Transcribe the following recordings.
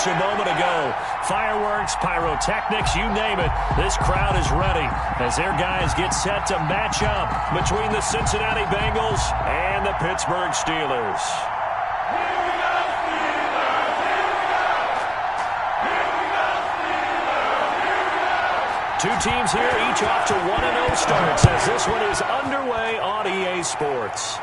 bench a moment ago. Fireworks, pyrotechnics, you name it. This crowd is ready as their guys get set to match up between the Cincinnati Bengals and the Pittsburgh Steelers. Two teams here, each off to 1-0 starts as this one is underway on EA Sports.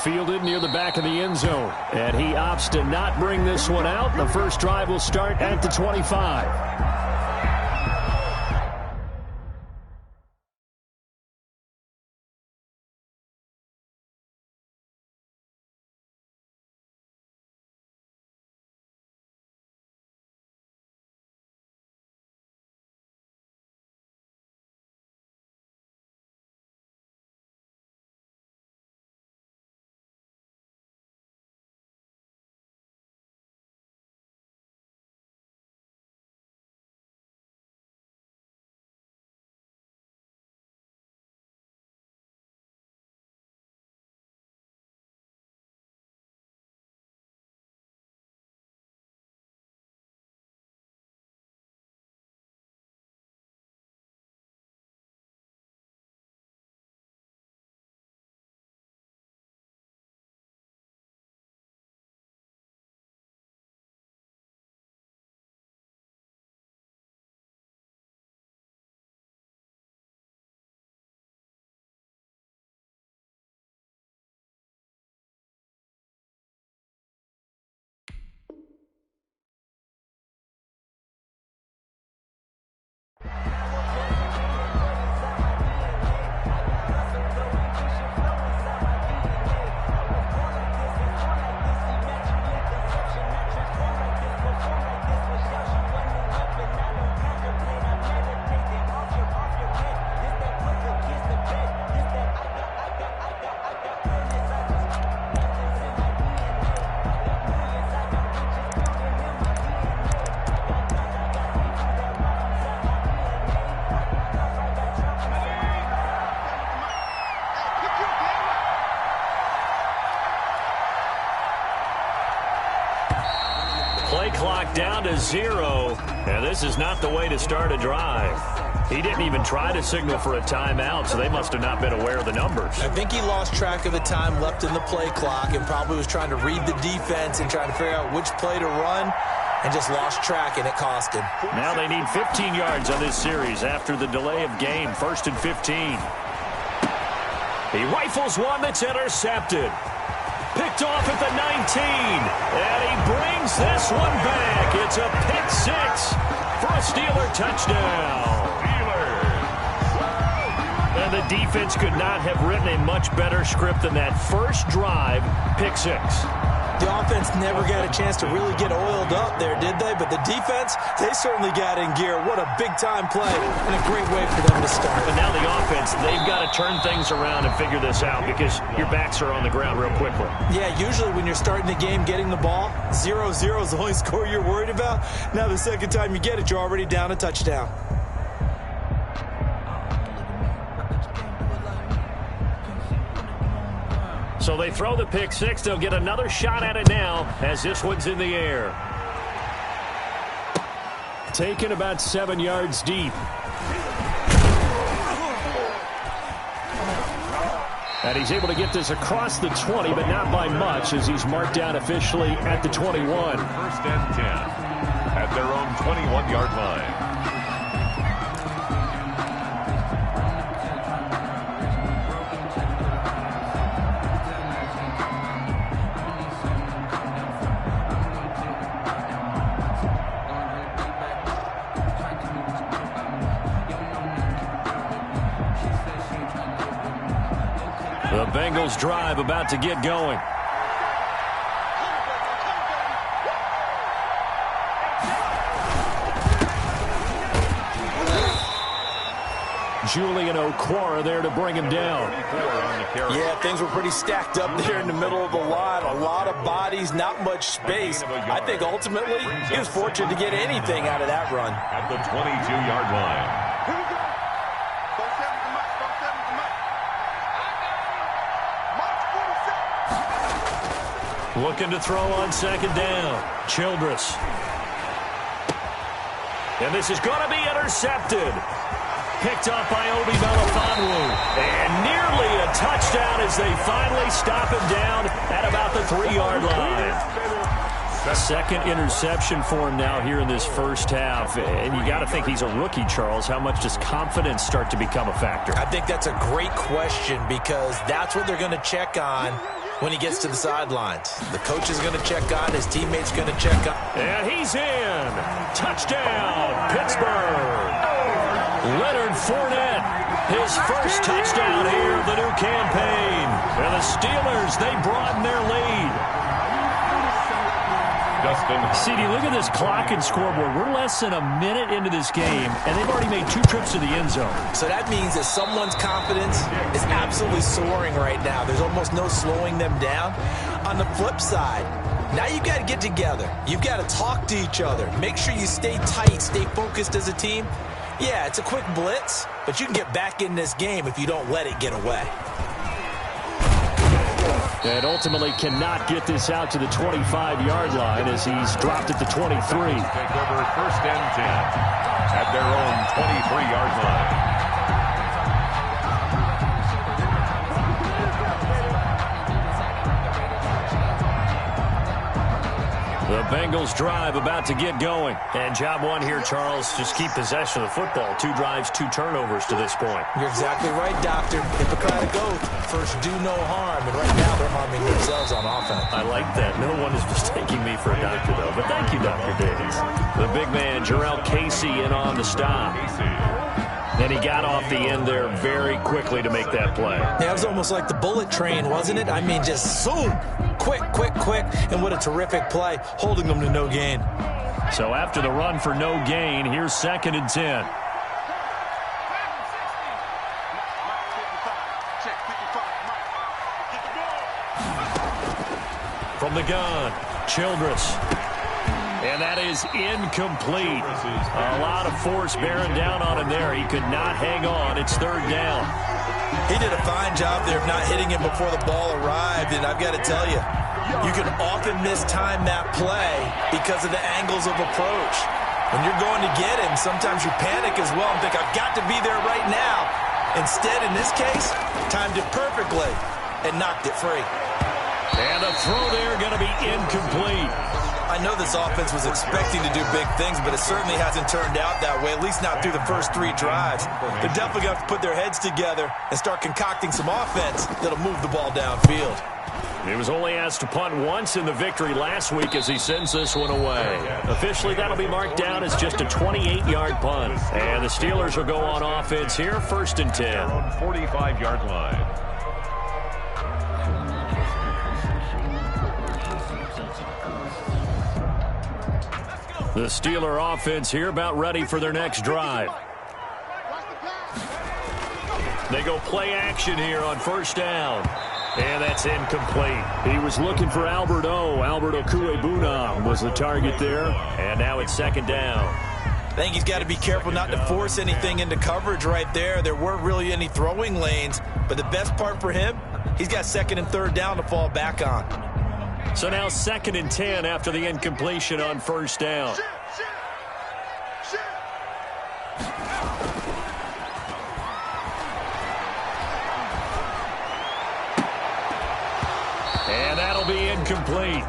Fielded near the back of the end zone, and he opts to not bring this one out. The first drive will start at the 25. Play clock down to 0, and this is not the way to start a drive. He didn't even try to signal for a timeout, so they must have not been aware of the numbers. I think he lost track of the time left in the play clock and probably was trying to read the defense and trying to figure out which play to run and just lost track, and it cost him. Now they need 15 yards on this series after the delay of game. 1st and 15. He rifles one that's intercepted. Picked off at the 19, and he brings this one back. It's a pick 6 for a Steeler touchdown. And the defense could not have written a much better script than that first drive, pick 6. The offense never got a chance to really get oiled up there, did they? But the defense, they certainly got in gear. What a big-time play and a great way for them to start. But now the offense, they've got to turn things around and figure this out because your backs are on the ground real quickly. Yeah, usually when you're starting the game getting the ball, 0-0 is the only score you're worried about. Now the second time you get it, you're already down a touchdown. So they throw the pick 6. They'll get another shot at it now as this one's in the air. Taken about 7 yards deep. And he's able to get this across the 20, but not by much as he's marked down officially at the 21. 1st and 10 at their own 21-yard line. The Bengals drive about to get going. Julian Okwara there to bring him down. Yeah, things were pretty stacked up there in the middle of the line. A lot of bodies, not much space. I think ultimately he was fortunate to get anything out of that run. At the 22-yard line. Looking to throw on second down. Childress. And this is going to be intercepted. Picked up by Obi Melifonwu. And nearly a touchdown as they finally stop him down at about the 3-yard line. Second interception for him now here in this first half. And you got to think he's a rookie, Charles. How much does confidence start to become a factor? I think that's a great question because that's what they're going to check on when he gets to the sidelines. The coach is going to check on, his teammates going to check on. And he's in. Touchdown, Pittsburgh. Leonard Fournette, his first touchdown here of the new campaign. And the Steelers, they broaden their lead. CD, look at this clock and scoreboard. We're less than a minute into this game, and they've already made 2 trips to the end zone. So that means that someone's confidence is absolutely soaring right now. There's almost no slowing them down. On the flip side, now you've got to get together. You've got to talk to each other. Make sure you stay tight, stay focused as a team. Yeah, it's a quick blitz, but you can get back in this game if you don't let it get away. And ultimately cannot get this out to the 25-yard line as he's dropped at the 23. Take over 1st and 10 at their own 23-yard line. The Bengals drive about to get going. And job one here, Charles, just keep possession of the football. 2 drives, 2 turnovers to this point. You're exactly right, Doctor. Hippocratic oath. First, do no harm. And right now, they're harming themselves on offense. I like that. No one is mistaking me for a doctor, though. But thank you, Dr. Davis. The big man, Jarrell Casey, in on the stop. And he got off the end there very quickly to make that play. Yeah, it was almost like the bullet train, wasn't it? I mean, just zoom. Quick, quick, quick. And what a terrific play, holding them to no gain. So after the run for no gain, here's 2nd and 10. From the gun, Childress. And that is incomplete. A lot of force bearing down on him there. He could not hang on. It's 3rd down. He did a fine job there of not hitting him before the ball arrived. And I've got to tell you, you can often mistime that play because of the angles of approach. When you're going to get him, sometimes you panic as well and think, I've got to be there right now. Instead, in this case, timed it perfectly and knocked it free. And the throw there going to be incomplete. I know this offense was expecting to do big things, but it certainly hasn't turned out that way, at least not through the first 3 drives. They're definitely going to have to put their heads together and start concocting some offense that'll move the ball downfield. He was only asked to punt once in the victory last week as he sends this one away. Officially, that'll be marked down as just a 28-yard punt. And the Steelers will go on offense here, 1st and 10. On 45-yard line. The Steeler offense here about ready for their next drive. They go play action here on 1st down. And that's incomplete. He was looking for Albert Okuebuna was the target there. And now it's 2nd down. I think he's got to be careful not to force anything into coverage right there. There weren't really any throwing lanes. But the best part for him, he's got 2nd and 3rd down to fall back on. So now 2nd and 10 after the incompletion on 1st down. And that'll be incomplete.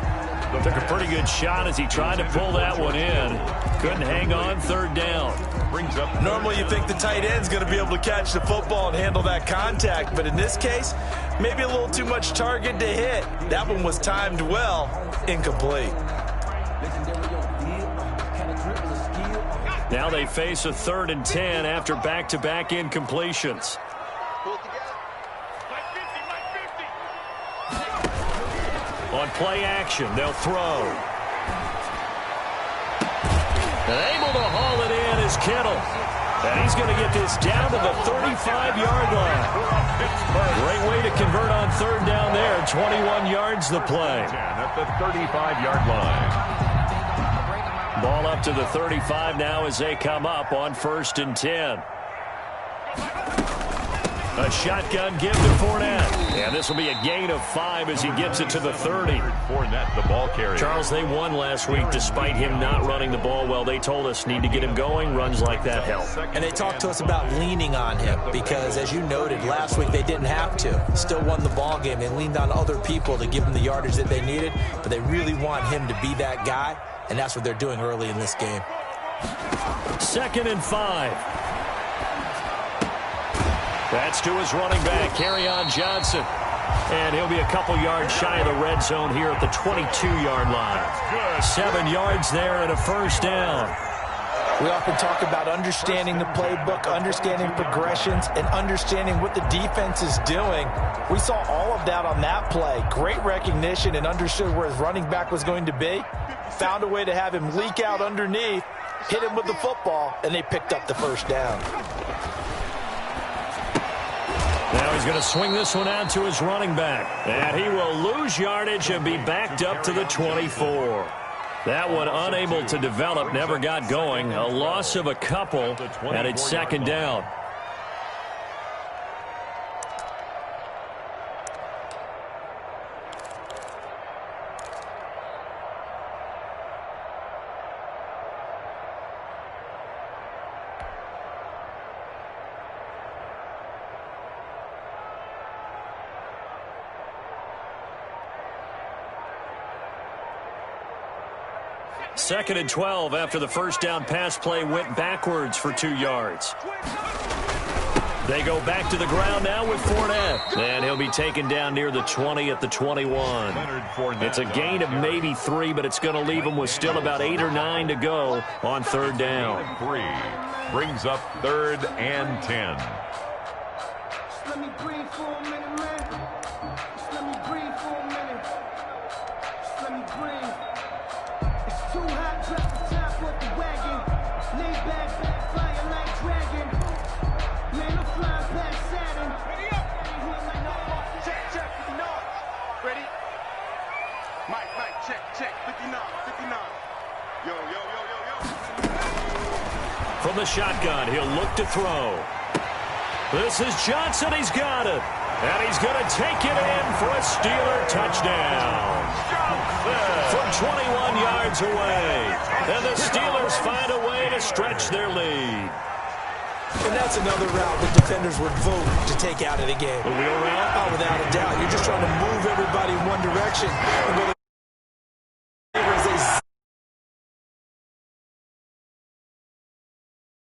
Took a pretty good shot as he tried to pull that one in. Couldn't hang on, 3rd down. Brings up. Normally you think the tight end's going to be able to catch the football and handle that contact, but in this case, maybe a little too much target to hit. That one was timed well, incomplete. Now they face a 3rd and 10 after back-to-back incompletions. On play action, they'll throw. And able to haul it in is Kittle. And he's going to get this down to the 35-yard line. Great way to convert on 3rd down there. 21 yards the play. At the 35-yard line. Ball up to the 35 now as they come up on 1st and 10. A shotgun give to Fournette. And this will be a gain of 5 as he gets it to the 30. Fournette, the ball carrier. Charles, they won last week despite him not running the ball well. They told us need to get him going. Runs like that help. And they talked to us about leaning on him because, as you noted, last week they didn't have to. Still won the ball game. They leaned on other people to give them the yardage that they needed, but they really want him to be that guy, and that's what they're doing early in this game. 2nd and 5. That's to his running back, Kerryon Johnson. And he'll be a couple yards shy of the red zone here at the 22-yard line. 7 yards there and a first down. We often talk about understanding the playbook, understanding progressions, and understanding what the defense is doing. We saw all of that on that play. Great recognition and understood where his running back was going to be. Found a way to have him leak out underneath, hit him with the football, and they picked up the first down. Now he's going to swing this one out to his running back. And he will lose yardage and be backed up to the 24. That one unable to develop, never got going. A loss of a couple, and it's 2nd down. Second and 12 after the first down pass play went backwards for 2 yards. They go back to the ground now with Fournette. And he'll be taken down near the 20 at the 21. It's a gain of maybe 3, but it's going to leave them with still about 8 or 9 to go on 3rd down. 3 brings up 3rd and 10. Let me breathe for a minute, man. Just let me breathe for a minute. Just let me breathe. It's too hot, drop the top off the wagon. Lay back, flying like dragon. Man, I'm flying past Saturn. Ready up. Check, 59. Ready? Mike, check, 59. Yo. From the shotgun, he'll look to throw. This is Johnson. He's got it. And he's going to take it in for a Steeler touchdown. From 21 yards away. And the Steelers find a way to stretch their lead. And that's another route the defenders would vote to take out of the game. The wheel route? Oh, without a doubt. You're just trying to move everybody in one direction and go